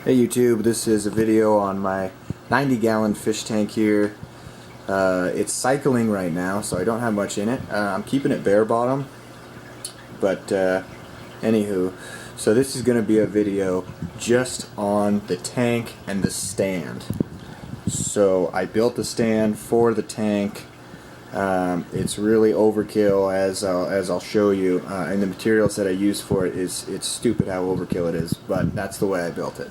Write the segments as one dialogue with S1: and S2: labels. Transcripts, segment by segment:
S1: Hey YouTube, this is a video on my 90-gallon fish tank here. It's cycling right now, so I don't have much in it. I'm keeping it bare bottom, but anywho, so this is going to be a video just on the tank and the stand. So I built the stand for the tank. It's really overkill, as I'll show you, and the materials that I use for it it's stupid how overkill it is, but that's the way I built it.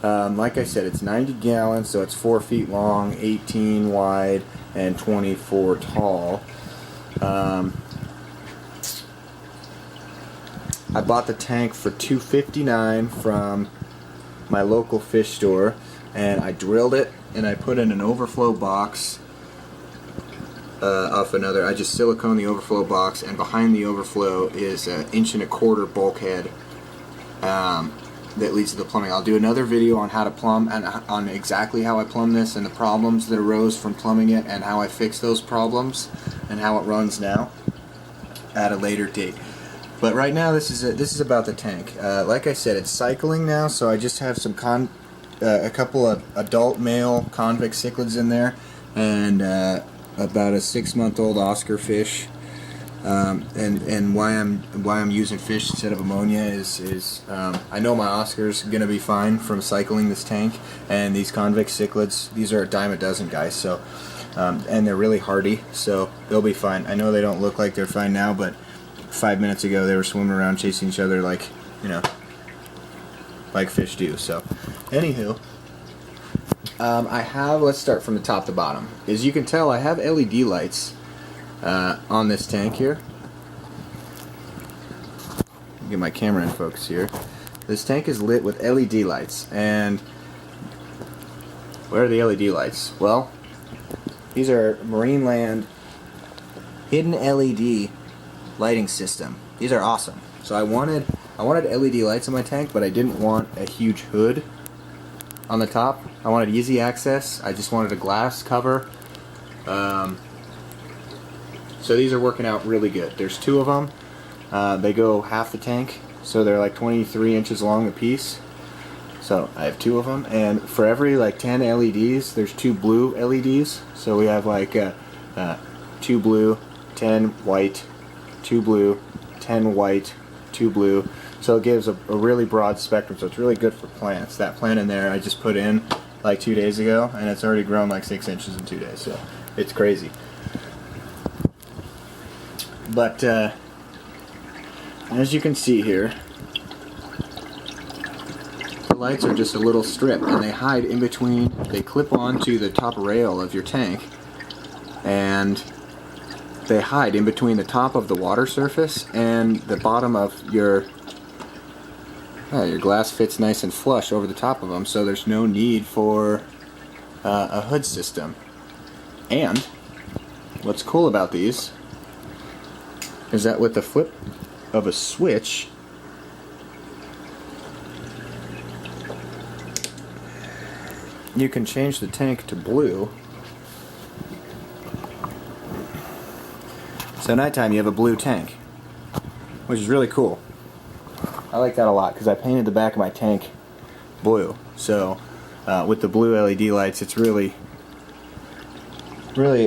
S1: Like I said, it's 90 gallons, so it's 4 feet long, 18 wide, and 24 tall. I bought the tank for $259 from my local fish store, and I drilled it and I put in an overflow box off another. I just silicone the overflow box, and behind the overflow is an 1.25 inch bulkhead that leads to the plumbing. I'll do another video on how to plumb and on exactly how I plumb this and the problems that arose from plumbing it and how I fixed those problems and how it runs now at a later date. But right now this is about the tank. Like I said, it's cycling now, so I just have some a couple of adult male convict cichlids in there, and about a 6-month-old Oscar fish. And why I'm using fish instead of ammonia is I know my Oscar's gonna be fine from cycling this tank, and these convict cichlids, these are a dime a dozen, guys. So and they're really hardy, so they'll be fine. I know they don't look like they're fine now, but 5 minutes ago they were swimming around chasing each other like, you know, like fish do. So anywho, let's start from the top to bottom. As you can tell, I have LED lights on this tank here. Get my camera in focus here. This tank is lit with LED lights, and where are the LED lights? Well, these are Marineland hidden LED lighting system. These are awesome. So I wanted LED lights in my tank, but I didn't want a huge hood on the top. I wanted easy access. I just wanted a glass cover. So these are working out really good. There's 2 of them. They go half the tank, so they're like 23 inches long a piece. So I have 2 of them, and for every like 10 LEDs, there's 2 blue LEDs. So we have like 2 blue, 10 white, 2 blue, 10 white, 2 blue. So it gives a really broad spectrum, so it's really good for plants. That plant in there I just put in like 2 days ago, and it's already grown like 6 inches in 2 days, so it's crazy. But as you can see here, the lights are just a little strip, and they hide in between. They clip onto the top rail of your tank, and they hide in between the top of the water surface and the bottom of your glass. Fits nice and flush over the top of them, so there's no need for a hood system. And what's cool about these is that with the flip of a switch, you can change the tank to blue. So nighttime you have a blue tank, which is really cool. I like that a lot because I painted the back of my tank blue. So with the blue LED lights, it's really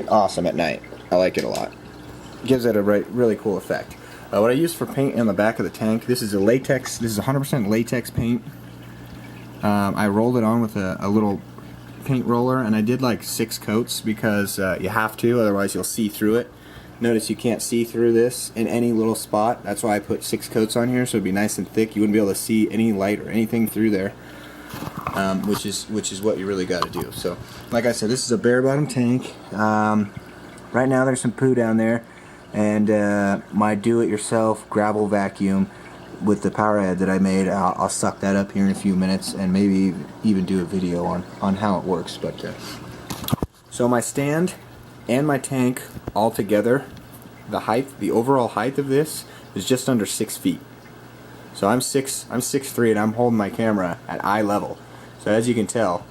S1: awesome at night. I like it a lot. It gives it a really cool effect. What I use for paint in the back of the tank, this is a latex. This is 100% latex paint. I rolled it on with a little paint roller, and I did like 6 coats because you have to, otherwise you'll see through it. Notice you can't see through this in any little spot. That's why I put 6 coats on here, so it'd be nice and thick. You wouldn't be able to see any light or anything through there, which is what you really got to do. So, like I said, this is a bare bottom tank. Right now there's some poo down there, and my do-it-yourself gravel vacuum with the power head that I made, I'll suck that up here in a few minutes, and maybe even do a video on how it works. But so my stand and my tank all together, the overall height of this is just under 6 feet. So I'm 6'3", and I'm holding my camera at eye level. So as you can tell,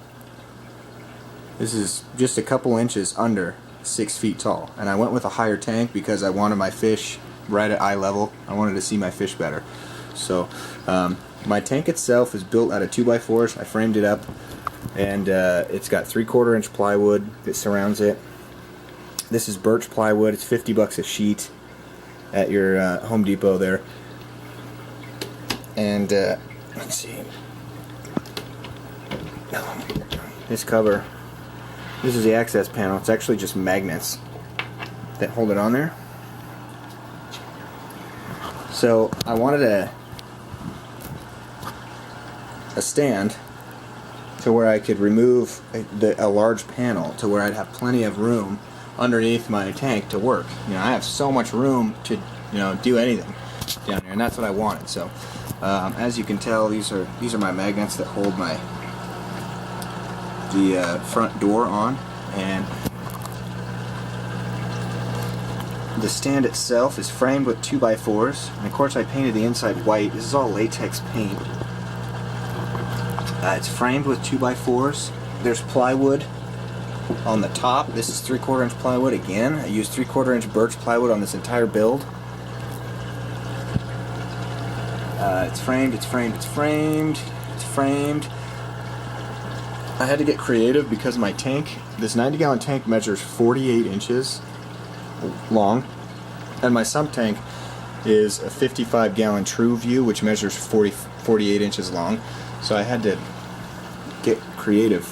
S1: this is just a couple inches under 6 feet tall. And I went with a higher tank because I wanted my fish right at eye level. I wanted to see my fish better. So My tank itself is built out of 2x4s. I framed it up, and it's got 3/4 inch plywood that surrounds it. This is birch plywood. It's $50 a sheet at your Home Depot there. And let's see, this cover, this is the access panel. It's actually just magnets that hold it on there. So I wanted a stand to where I could remove a large panel to where I'd have plenty of room underneath my tank to work. You know, I have so much room to, you know, do anything down here, and that's what I wanted. So as you can tell, these are my magnets that hold the front door on, and the stand itself is framed with 2x4s, and of course I painted the inside white. This is all latex paint. It's framed with 2x4s. There's plywood on the top. This is 3/4 inch plywood again. I used 3/4 inch birch plywood on this entire build. It's framed, it's framed, it's framed, it's framed. I had to get creative because my tank, this 90-gallon tank, measures 48 inches long, and my sump tank is a 55-gallon True View, which measures 48 inches long. So I had to get creative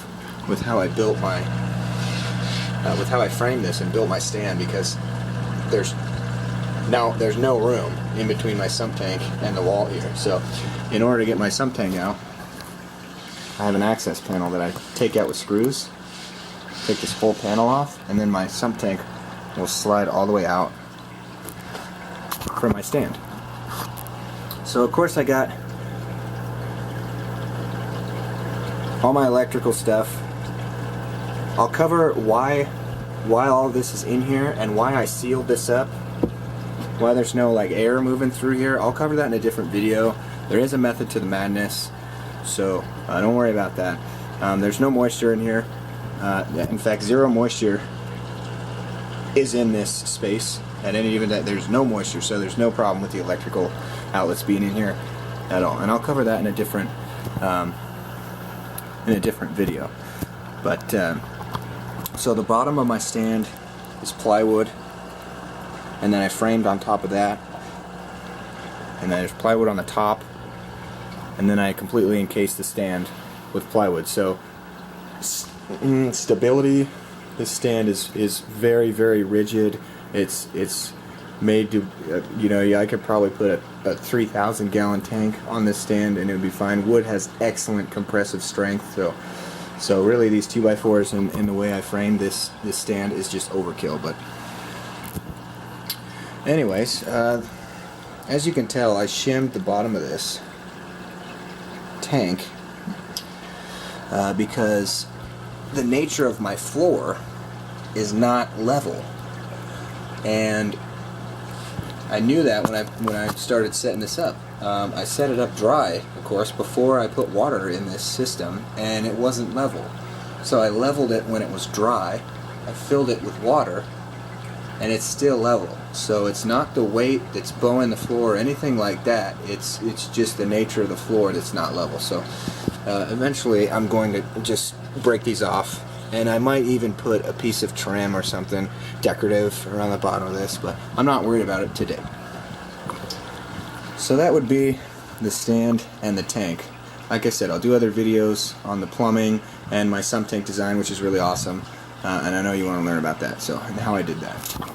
S1: with how I built my, with how I framed this and built my stand, because there's no room in between my sump tank and the wall here. So in order to get my sump tank out, I have an access panel that I take out with screws. Take this whole panel off, and then my sump tank will slide all the way out from my stand. So of course I got all my electrical stuff. I'll cover why all this is in here and why I sealed this up, why there's no like air moving through here. I'll cover that in a different video. There is a method to the madness, so don't worry about that. There's no moisture in here. In fact, zero moisture is in this space. At any given time, there's no moisture, so there's no problem with the electrical outlets being in here at all. And I'll cover that in a different video. But so the bottom of my stand is plywood, and then I framed on top of that, and then there's plywood on the top, and then I completely encased the stand with plywood. So stability, this stand is very, very rigid. It's made to, you know, I could probably put a 3,000-gallon tank on this stand and it would be fine. Wood has excellent compressive strength, so really these 2x4s and the way I framed this stand is just overkill. But anyways, as you can tell, I shimmed the bottom of this tank because the nature of my floor is not level, and I knew that when I started setting this up. I set it up dry, of course, before I put water in this system, and it wasn't level. So I leveled it when it was dry. I filled it with water, and it's still level. So it's not the weight that's bowing the floor or anything like that. It's just the nature of the floor that's not level. So eventually I'm going to just break these off, and I might even put a piece of trim or something decorative around the bottom of this, but I'm not worried about it today. So that would be the stand and the tank. Like I said, I'll do other videos on the plumbing and my sump tank design, which is really awesome, and I know you want to learn about that, so and how I did that.